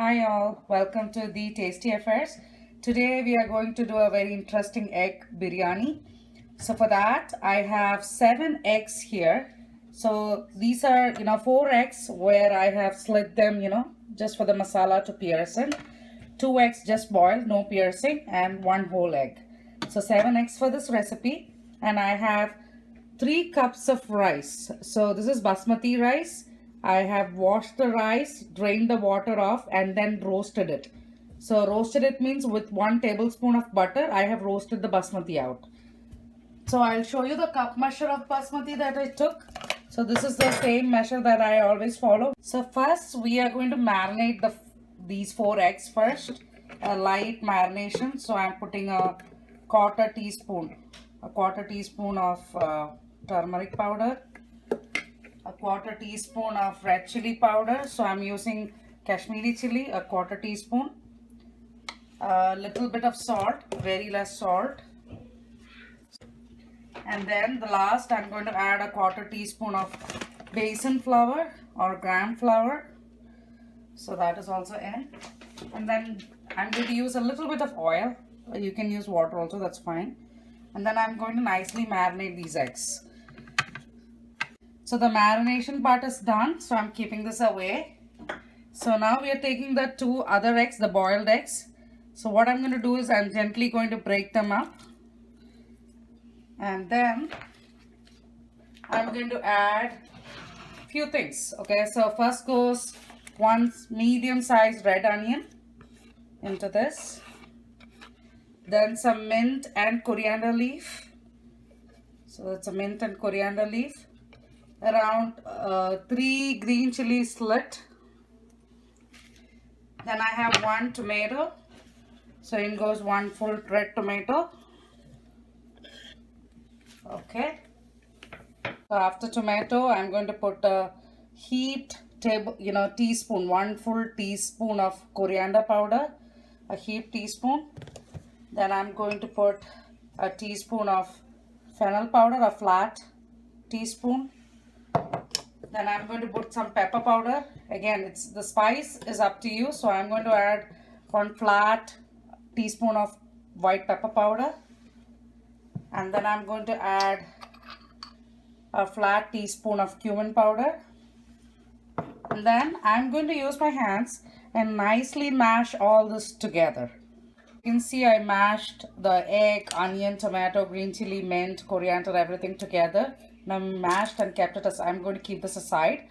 Hi all, welcome to the Tasty Affairs. Today we are going to do a very interesting egg biryani. So for that I have 7 eggs here. So these are 4 eggs where I have slit them just for the masala to pierce in. 2 eggs just boiled, no piercing, and 1 whole egg. So 7 eggs for this recipe, and I have 3 cups of rice. So this is basmati rice. I have washed the rice, drained the water off, and then roasted it. So roasted it means with 1 tablespoon of butter, I have roasted the basmati out. So I'll show you the cup measure of basmati that I took. So this is the same measure that I always follow. So first we are going to marinate these 4 eggs first. A light marination. So I'm putting a quarter teaspoon of turmeric powder, a quarter teaspoon of red chili powder. So I'm using Kashmiri chili, a quarter teaspoon, a little bit of salt, very less salt. And then the last, I'm going to add a quarter teaspoon of besan flour or gram flour. So that is also in. And then I'm going to use a little bit of oil. You can use water also, that's fine. And then I'm going to nicely marinate these eggs. So the marination part is done. So I'm keeping this away. So now we are taking the 2 other eggs, the boiled eggs. So what I'm going to do is I'm gently going to break them up. And then I'm going to add a few things. Okay, so first goes 1 medium-sized red onion into this. Then some mint and coriander leaf. So it's a mint and coriander leaf. Around 3 green chilies slit. Then I have 1 tomato. So in goes 1 full red tomato. Okay. So after tomato, I'm going to put a heaped teaspoon, 1 full teaspoon of coriander powder, a heaped teaspoon. Then I'm going to put a teaspoon of fennel powder, a flat teaspoon. Then I'm going to put some pepper powder. Again, the spice is up to you. So I'm going to add 1 flat teaspoon of white pepper powder. And then I'm going to add a flat teaspoon of cumin powder. And then I'm going to use my hands and nicely mash all this together. You can see I mashed the egg, onion, tomato, green chili, mint, coriander, everything together. Now mashed and kept it as I'm going to keep this aside.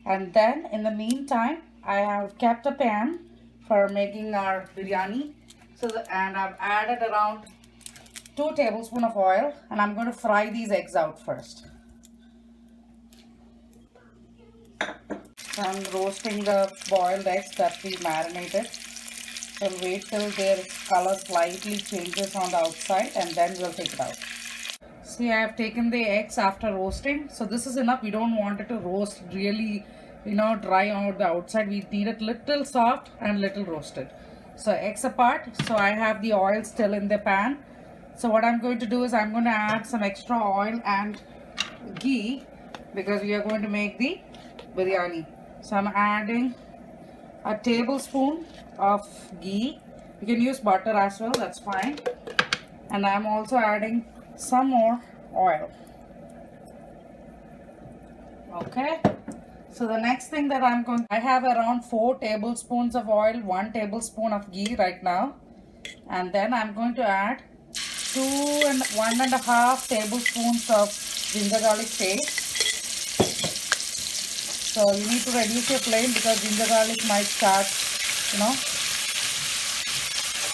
And then in the meantime, I have kept a pan for making our biryani. And I've added around 2 tablespoons of oil, and I'm going to fry these eggs out first. So I'm roasting the boiled eggs that we marinated. We'll wait till their color slightly changes on the outside, and then we'll take it out. See, I have taken the eggs after roasting. So this is enough. We don't want it to roast really, dry on the outside. We need it little soft and little roasted. So eggs apart. So I have the oil still in the pan. So what I'm going to do is I'm going to add some extra oil and ghee because we are going to make the biryani. So I'm adding a tablespoon of ghee. You can use butter as well, that's fine. And I'm also adding some more oil. Okay. So the next thing that I have around 4 tablespoons of oil, 1 tablespoon of ghee right now. And then I'm going to add 2 and 1.5 tablespoons of ginger garlic paste. So you need to reduce your flame because ginger garlic might start,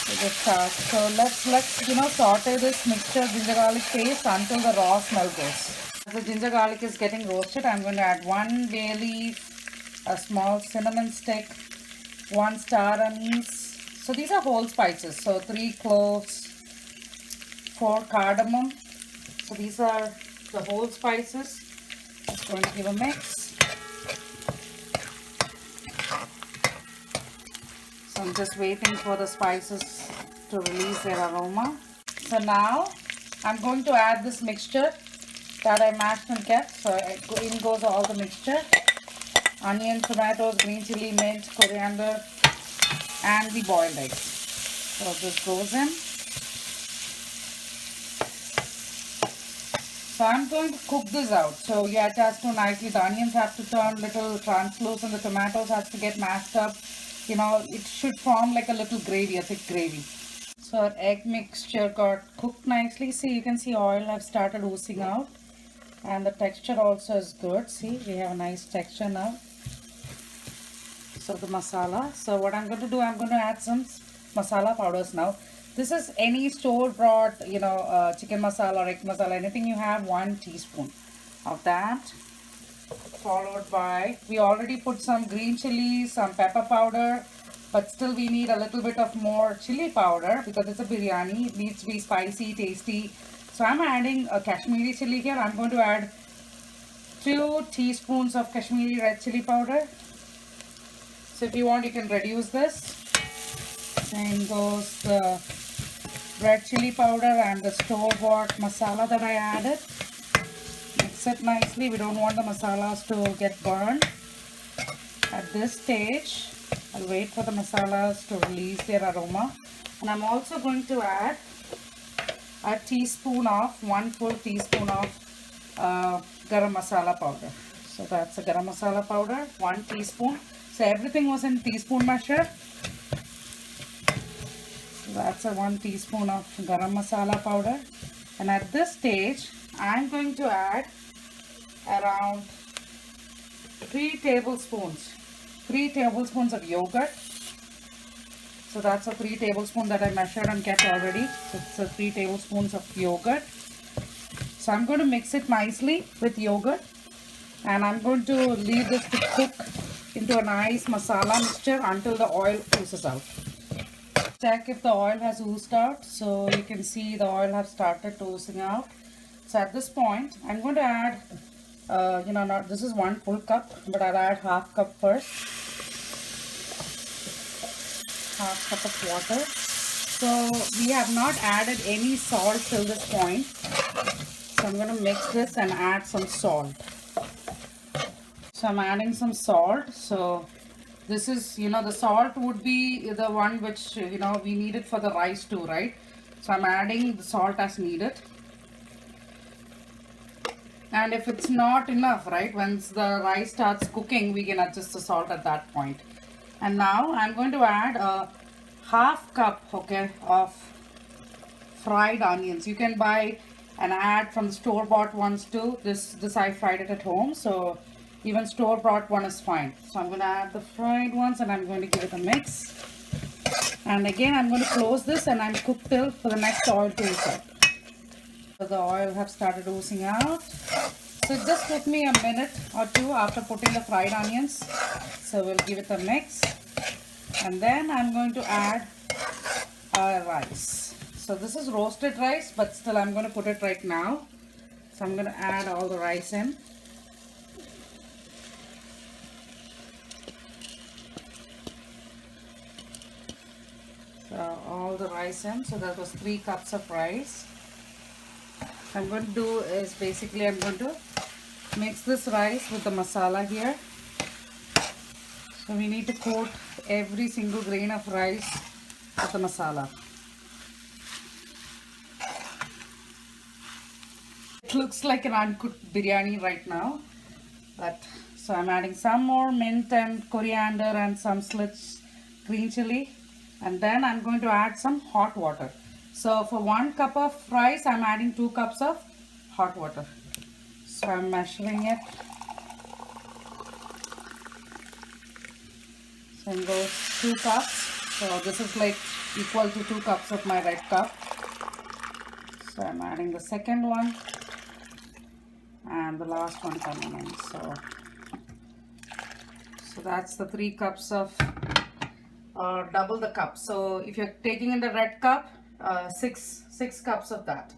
to get start. So let's saute this mixture ginger garlic paste until the raw smell goes. As the ginger garlic is getting roasted, I'm going to add 1 bay leaf, a small cinnamon stick, 1 star anise. So these are whole spices. So 3 cloves, 4 cardamom. So these are the whole spices. Just going to give a mix. So I'm just waiting for the spices to release their aroma. So now I'm going to add this mixture that I mashed and kept. So in goes all the mixture. Onion, tomatoes, green chili, mint, coriander, and the boiled eggs. So this goes in. So I'm going to cook this out. So yeah, it has to nicely, the onions have to turn little translucent, the tomatoes has to get mashed up. You know, it should form like a little gravy, a thick gravy. So our egg mixture got cooked nicely. See, you can see oil have started oozing out. And the texture also is good. See, we have a nice texture now. So the masala. So what I'm going to do, I'm going to add some masala powders now. This is any store-bought, you know, chicken masala or egg masala, anything you have, 1 teaspoon of that. Followed by, we already put some green chili, some pepper powder, but still we need a little bit of more chili powder because it's a biryani. It needs to be spicy, tasty. So I'm adding a Kashmiri chili here. I'm going to add 2 teaspoons of Kashmiri red chili powder. So if you want, you can reduce this. Then goes the red chili powder and the store-bought masala that I added. Mix it nicely. We don't want the masalas to get burned. At this stage, I'll wait for the masalas to release their aroma. And I'm also going to add a teaspoon of, 1 full teaspoon of garam masala powder. So that's a garam masala powder, 1 teaspoon. So everything was in teaspoon measure. So that's a 1 teaspoon of garam masala powder. And at this stage, I'm going to add around 3 tablespoons of yogurt. So that's a 3 tablespoons that I measured and kept already. So it's a 3 tablespoons of yogurt. So I'm going to mix it nicely with yogurt. And I'm going to leave this to cook into a nice masala mixture until the oil oozes out. Check if the oil has oozed out. So you can see the oil has started oozing out. So at this point, I'm going to add, this is 1 full cup, but I'll add half cup first. Half cup of water. So we have not added any salt till this point. So I'm going to mix this and add some salt. So I'm adding some salt. So this is, the salt would be the one which, we need it for the rice too, right? So I'm adding the salt as needed. And if it's not enough, right, once the rice starts cooking, we can adjust the salt at that point. And now I'm going to add a half cup, okay, of fried onions. You can buy and add from the store-bought ones too. This I fried it at home, so even store-bought one is fine. So I'm going to add the fried ones and I'm going to give it a mix. And again, I'm going to close this and I'm cooked till for the next oil to ooze out. So the oil have started oozing out. So it just took me a minute or two after putting the fried onions. So we'll give it a mix. And then I'm going to add our rice. So this is roasted rice, but still I'm going to put it right now. So I'm going to add all the rice in. So all the rice in. So that was 3 cups of rice. What I'm going to do is basically I'm going to mix this rice with the masala here. So we need to coat every single grain of rice with the masala. It looks like an uncooked biryani right now. But so I'm adding some more mint and coriander and some slits green chili. And then I'm going to add some hot water. So for 1 cup of rice, I'm adding 2 cups of hot water. So I'm measuring it. So it goes 2 cups. So this is like equal to 2 cups of my red cup. So I'm adding the second one. And the last one coming in. So that's the 3 cups of, double the cup. So if you're taking in the red cup, 6 cups of that.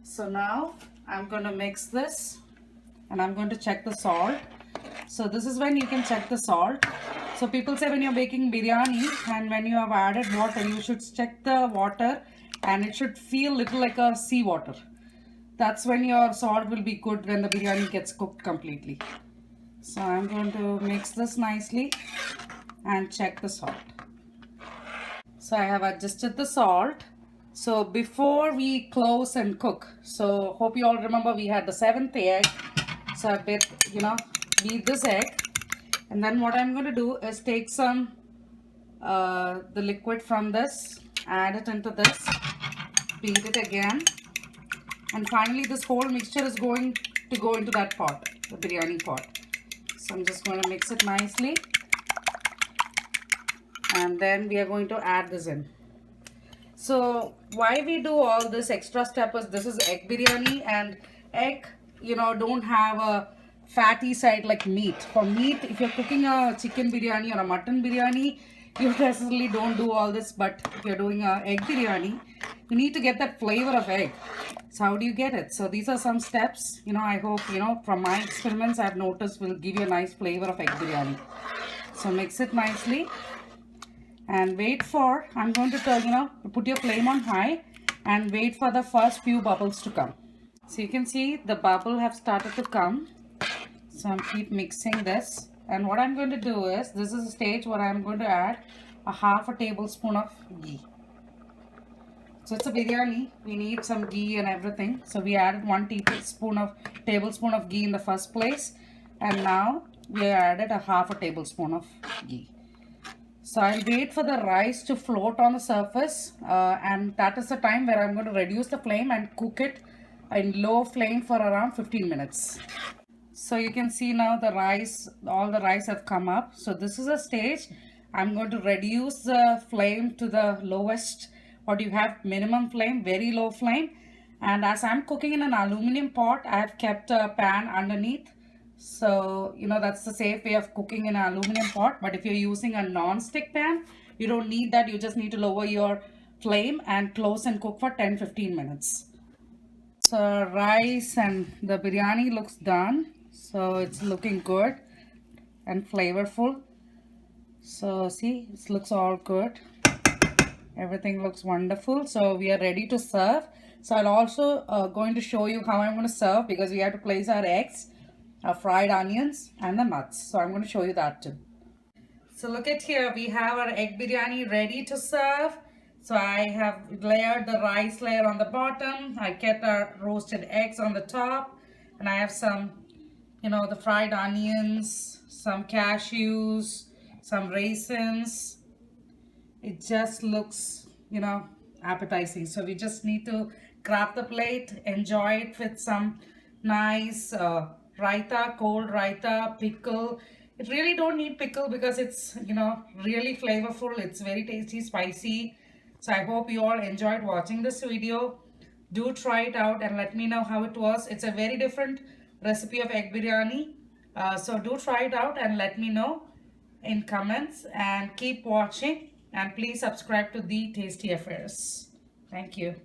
So now I'm going to mix this and I'm going to check the salt. So this is when you can check the salt. So people say when you're making biryani and when you have added water, you should check the water and it should feel little like a sea water. That's when your salt will be good when the biryani gets cooked completely. So I'm going to mix this nicely and check the salt. So I have adjusted the salt. So before we close and cook, so hope you all remember we had the seventh egg. So I beat this egg. And then what I'm going to do is take some the liquid from this, add it into this, beat it again. And finally this whole mixture is going to go into that pot, the biryani pot. So I'm just going to mix it nicely. And then we are going to add this in. So why we do all this extra step is this is egg biryani, and egg, don't have a fatty side like meat. For meat, if you're cooking a chicken biryani or a mutton biryani, you necessarily don't do all this. But if you're doing a egg biryani, you need to get that flavor of egg. So how do you get it? So these are some steps, I hope, from my experiments I've noticed will give you a nice flavor of egg biryani. So mix it nicely. And wait for, I'm going to tell, put your flame on high and wait for the first few bubbles to come. So you can see the bubble have started to come. So I'm keep mixing this. And what I'm going to do is, this is a stage where I'm going to add a half a tablespoon of ghee. So it's a biryani, we need some ghee and everything. So we added 1 tablespoon of ghee in the first place. And now we added a half a tablespoon of ghee. So I'll wait for the rice to float on the surface, and that is the time where I'm going to reduce the flame and cook it in low flame for around 15 minutes. So you can see now all the rice have come up. So this is a stage. I'm going to reduce the flame to the lowest, or you have minimum flame, very low flame. And as I'm cooking in an aluminum pot, I have kept a pan underneath. So, that's the safe way of cooking in an aluminum pot. But if you're using a non-stick pan, you don't need that. You just need to lower your flame and close and cook for 10-15 minutes. So rice and the biryani looks done. So it's looking good and flavorful. So see, it looks all good. Everything looks wonderful. So we are ready to serve. So I'll also going to show you how I'm going to serve, because we have to place our eggs, our fried onions and the nuts. So I'm going to show you that too. So look at here, we have our egg biryani ready to serve. So I have layered the rice layer on the bottom. I kept our roasted eggs on the top, and I have some, the fried onions, some cashews, some raisins. It just looks, appetizing. So we just need to grab the plate, enjoy it with some nice raita, cold raita, pickle. It really don't need pickle because it's, really flavorful. It's very tasty, spicy. So I hope you all enjoyed watching this video. Do try it out and let me know how it was. It's a very different recipe of egg biryani. So do try it out and let me know in comments, and keep watching, and please subscribe to The Tasty Affairs. Thank you.